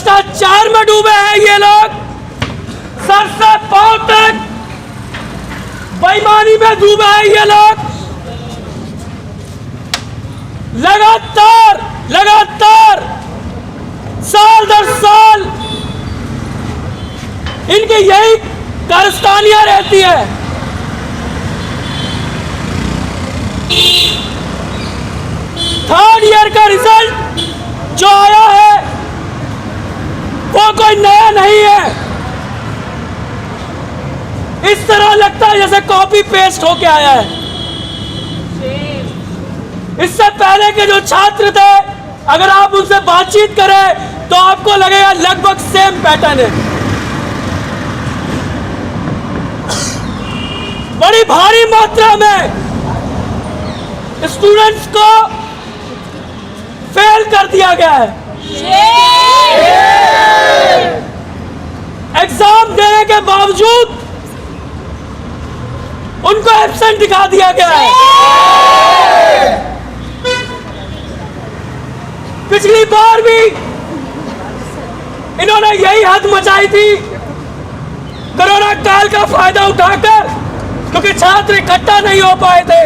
भ्रष्टाचार में डूबे हैं ये लोग, सर से पांव तक बेईमानी में डूबे हैं ये लोग। लगातार साल दर साल इनकी यही कारस्तानियां रहती है। थर्ड ईयर का रिजल्ट जो आया है वो कोई नया नहीं है। इस तरह लगता है जैसे कॉपी पेस्ट होके आया है। इससे पहले के जो छात्र थे, अगर आप उनसे बातचीत करें तो आपको लगेगा लगभग सेम पैटर्न है। बड़ी भारी मात्रा में स्टूडेंट्स को फेल कर दिया गया है। एग्जाम देने के बावजूद उनको एब्सेंट दिखा दिया गया है। पिछली बार भी इन्होंने यही हद मचाई थी, कोरोना काल का फायदा उठाकर, क्योंकि छात्र इकट्ठा नहीं हो पाए थे,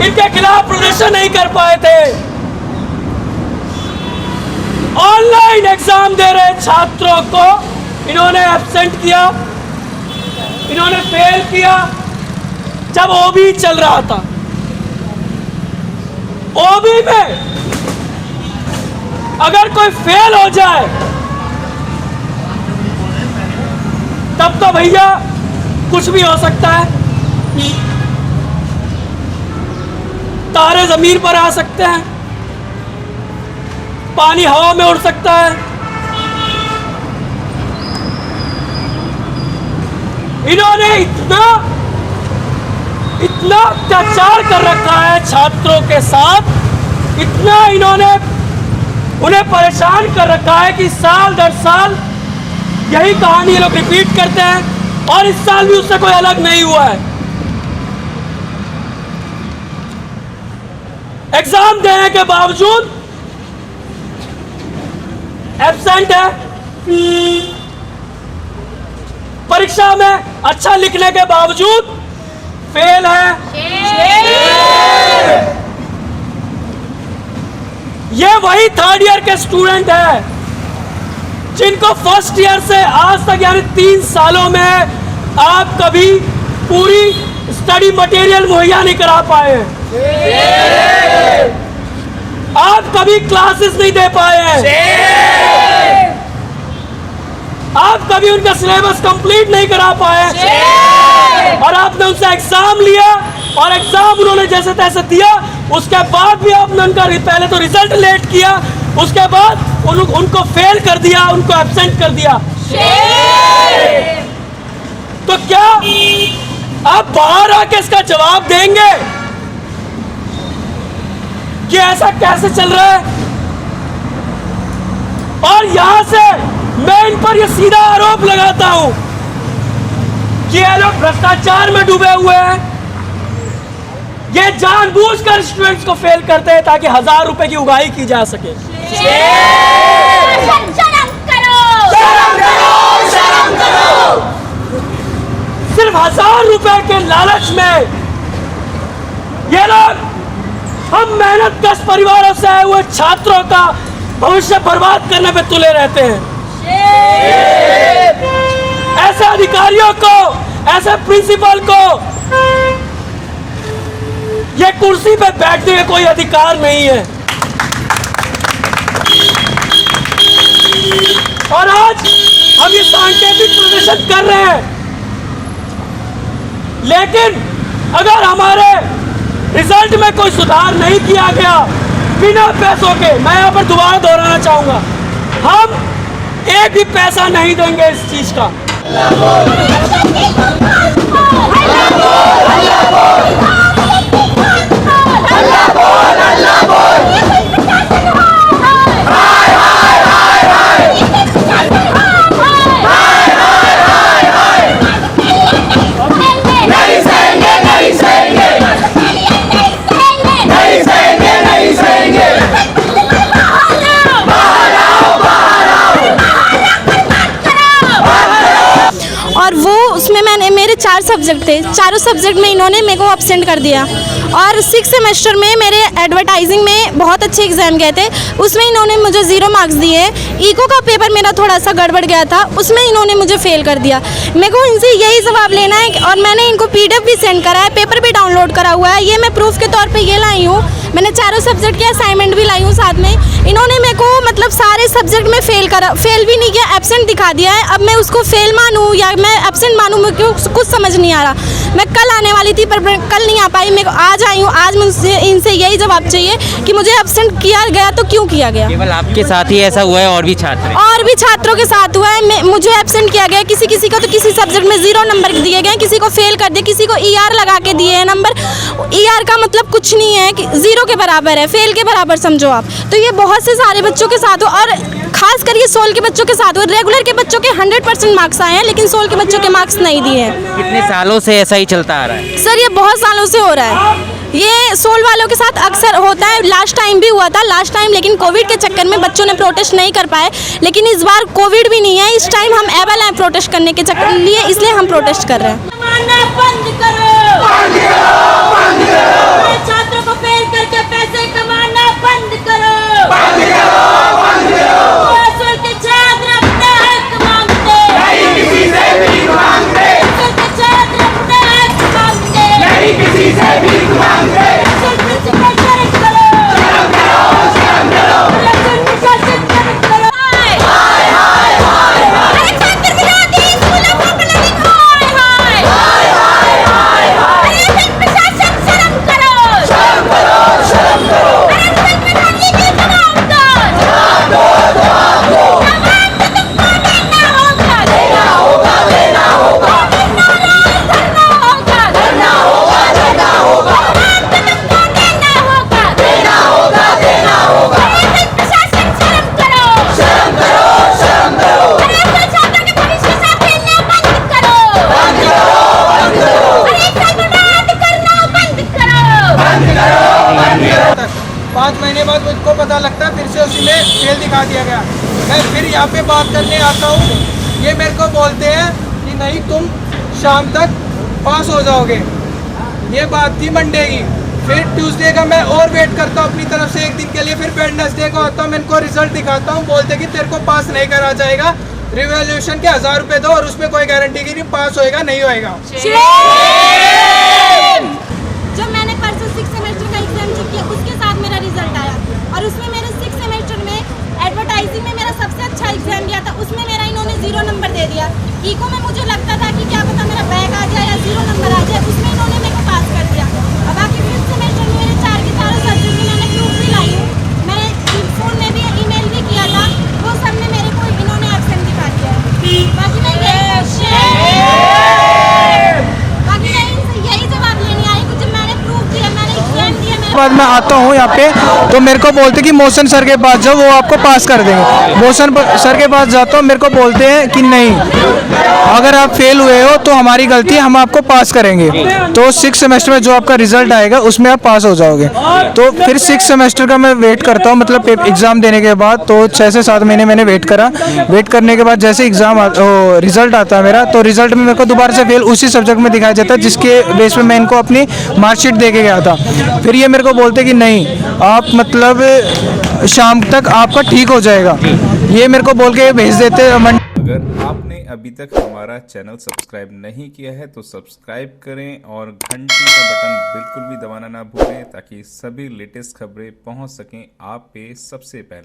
इनके खिलाफ प्रदर्शन नहीं कर पाए थे। ऑनलाइन एग्जाम दे रहे छात्रों को इन्होंने एब्सेंट किया, इन्होंने फेल किया। जब ओबी चल रहा था, ओबी में अगर कोई फेल हो जाए तब तो भैया कुछ भी हो सकता है। तारे जमीन पर आ सकते हैं, पानी हवा में उड़ सकता है। इन्होंने इतना अत्याचार कर रखा है छात्रों के साथ, इतना इन्होंने उन्हें परेशान कर रखा है कि साल दर साल यही कहानी ये लोग रिपीट करते हैं, और इस साल भी उससे कोई अलग नहीं हुआ है। एग्जाम देने के बावजूद एब्सेंट है, परीक्षा में अच्छा लिखने के बावजूद फेल है। ये वही थर्ड ईयर के स्टूडेंट हैं जिनको फर्स्ट ईयर से आज तक यानी 3 सालों में आप कभी पूरी स्टडी मटेरियल मुहैया नहीं करा पाए हैं, आप कभी क्लासेस नहीं दे पाए हैं, आप कभी उनका सिलेबस कंप्लीट नहीं करा पाए, और आपने उनसे एग्जाम लिया और एग्जाम उन्होंने जैसे तैसे दिया, उसके बाद भी आपने उनका पहले तो रिजल्ट लेट किया, उसके बाद उनको फेल कर दिया, उनको एब्सेंट कर दिया। तो क्या आप बाहर आके इसका जवाब देंगे कि ऐसा कैसे चल रहा है? और यहां से मैं इन पर यह सीधा आरोप लगाता हूं कि ये लोग भ्रष्टाचार में डूबे हुए हैं। ये जानबूझकर स्टूडेंट्स को फेल करते हैं ताकि 1000 रुपए की उगाही की जा सके। शर्म करो, शर्म करो, शर्म करो। सिर्फ 1000 रुपए के लालच में ये लोग हम मेहनत कश परिवारों से आए हुए छात्रों का भविष्य बर्बाद करने पे तुले रहते हैं। ऐसे अधिकारियों को, ऐसे प्रिंसिपल को ये कुर्सी पे बैठने का कोई अधिकार नहीं है। और आज हम ये सांकेतिक प्रदर्शन कर रहे हैं, लेकिन अगर हमारे रिजल्ट में कोई सुधार नहीं किया गया बिना पैसों के, मैं यहाँ पर दोबारा दोहराना चाहूंगा, हम एक भी पैसा नहीं देंगे इस चीज का। नहीं सहेंगे, नहीं सहेंगे। बाहर आओ, और वो उसमें मैंने मेरे 4 सब्जेक्ट थे, चारों सब्जेक्ट में इन्होंने मेरे को एब्सेंट कर दिया। और 6 सेमेस्टर में मेरे एडवर्टाइजिंग में बहुत अच्छे एग्जाम गए थे, उसमें इन्होंने मुझे 0 मार्क्स दिए। इको का पेपर मेरा थोड़ा सा गड़बड़ गया था, उसमें इन्होंने मुझे फेल कर दिया। मेरे को इनसे यही जवाब लेना है और मैंने इनको PDF भी सेंड करा है, पेपर भी डाउनलोड करा हुआ है। ये मैं प्रूफ के तौर पे ये लाई हूँ। मैंने चारों सब्जेक्ट के असाइनमेंट भी लाई हूँ साथ में। इन्होंने मेरे को मतलब सारे सब्जेक्ट में फेल भी नहीं किया, एब्सेंट दिखा दिया है। अब मैं उसको फेल मानूँ या मैं एब्सेंट मानूँ, मुझे कुछ समझ नहीं आ रहा। मैं कल आने वाली थी पर मैं कल नहीं आ पाई, मैं आज आई हूँ। आज मुझसे इनसे यही जवाब चाहिए कि मुझे एब्सेंट किया गया तो क्यों किया गया। केवल आपके साथ ही ऐसा हुआ है और भी छात्र हैं? और भी छात्रों के साथ हुआ है। मुझे एब्सेंट किया गया, किसी किसी को तो किसी सब्जेक्ट में 0 नंबर दिए गए, किसी को फेल कर दिए, किसी को ER लगा के दिए हैं नंबर। ER का मतलब कुछ नहीं है कि 0 के बराबर है, फेल के बराबर समझो आप। तो ये बहुत से सारे बच्चों के साथ हो और खास कर ये सोल के बच्चों के साथ हो। रेगुलर के बच्चों के 100% मार्क्स आए हैं, लेकिन सोल के बच्चों के मार्क्स नहीं दिए हैं। कितने सालों से ऐसा ही चलता आ रहा है? सर ये बहुत सालों से हो रहा है। ये सोल वालों के साथ अक्सर होता है, लास्ट टाइम भी हुआ था। लास्ट टाइम लेकिन कोविड के चक्कर में बच्चों ने प्रोटेस्ट नहीं कर पाए, लेकिन इस बार कोविड भी नहीं है, इस टाइम हम एबल हैं प्रोटेस्ट करने के चक्कर लिए, इसलिए हम प्रोटेस्ट कर रहे हैं। कमाना बंद करो, छात्रों को फेल करके पैसे कमाना बंद करो। सोल के छात्र अपना हक मांगते, किसी से भीख मांगते। सोल के छात्र अपना हक मांगते, किसी से भीख मांगते। सोल प्रिंसिपल शर्म करो, शर्म करो। सोल प्रशासन शर्म करो। हाय हाय हाय हाय। अरे छात्र विरोधी स्कूलों को बनाने हाय हाय हाय हाय हाय हाय। अरे सोल प्रशासन शर्म करो, शर्म करो, शर्म करो। अरे सोल प्रधानी की जवाब दो, जवाब दो, जवाब दो। जवाब तो तुमको देना होगा, देना होगा, देना होगा। धरना होगा, धरना होगा, धरना होगा। जवाब तो तुमको देना होगा, देना होगा, देना होगा। अरे सोल प्रशासन शर्म करो, शर्म करो, शर्म करो। अरे सोल छात्रों के भविष्य के साथ खेलना बंद करो, बंद करो, बंद करो। अरे सोल बर्बाद करना बंद करो, बंद करो, बंद करो। 5 महीने बाद मुझको पता लगता है, फिर से उसी में फेल दिखा दिया गया। मैं फिर यहाँ पे बात करने आता हूँ, ये मेरे को बोलते हैं कि नहीं तुम शाम तक पास हो जाओगे। ये बात थी मंडे की। फिर ट्यूसडे का मैं और वेट करता हूँ अपनी तरफ से 1 दिन के लिए। फिर वेडनेसडे को आता हूँ, मैं इनको रिजल्ट दिखाता हूँ, बोलते कि तेरे को पास नहीं करा जाएगा, रिवोल्यूशन के 1000 रुपये दो और उसमें कोई गारंटी की नहीं पास होएगा नहीं होएगा। जब मैंने परसों 6 सेमेस्टर का एग्जाम चेक किया, उसके साथ मेरा रिजल्ट आया और उसमें मेरे 6 सेमेस्टर में एडवर्टाइजिंग में मेरा सबसे अच्छा एग्जाम गया था, उसमें मेरा इन्होंने 0 नंबर दे दिया। इको में मुझे लगता था कि क्या पता मेरा बैक आ जाए या 0 नंबर आ जाए, उसमें इन्होंने मेरे को पास कर दिया। अब बाकी 5th सेमेस्टर में मेरे 4 के 4 सब्जेक्ट में मैंने प्रूफ भी लाई हूँ, मैंने फ़ोन में भी ईमेल भी किया था, वो सब में मेरे को इन्होंने एब्सेंट दिखा दिया है। बाकी मैं यही जवाब लेने आई हूँ, जब मैंने प्रूफ दिया, मैंने एग्जाम दिया। बाद मैं आता हूँ यहाँ पे तो मेरे को बोलते कि मोशन सर के पास जाओ, वो आपको पास कर देंगे। मोशन सर के पास जाता हूँ, मेरे को बोलते हैं कि नहीं, अगर आप फेल हुए हो तो हमारी गलती है, हम आपको पास करेंगे। तो 6 सेमेस्टर में जो आपका रिजल्ट आएगा उसमें आप पास हो जाओगे। तो फिर 6 सेमेस्टर का मैं वेट करता हूँ, मतलब एग्ज़ाम देने के बाद तो 6 से 7 महीने मैंने वेट करा। वेट करने के बाद जैसे एग्ज़ाम रिजल्ट आता है मेरा, तो रिजल्ट में मेरे को दोबारा से फेल उसी सब्जेक्ट में दिखाया जाता है जिसके बेस पे मैं इनको अपनी मार्कशीट दे के गया था। फिर ये मेरे को बोलते कि नहीं, आप मतलब शाम तक आपका ठीक हो जाएगा, ये मेरे को बोल के भेज देते। अगर आपने अभी तक हमारा चैनल सब्सक्राइब नहीं किया है तो सब्सक्राइब करें और घंटी का बटन बिल्कुल भी दबाना ना भूलें ताकि सभी लेटेस्ट खबरें पहुंच सकें आप पे सबसे पहले।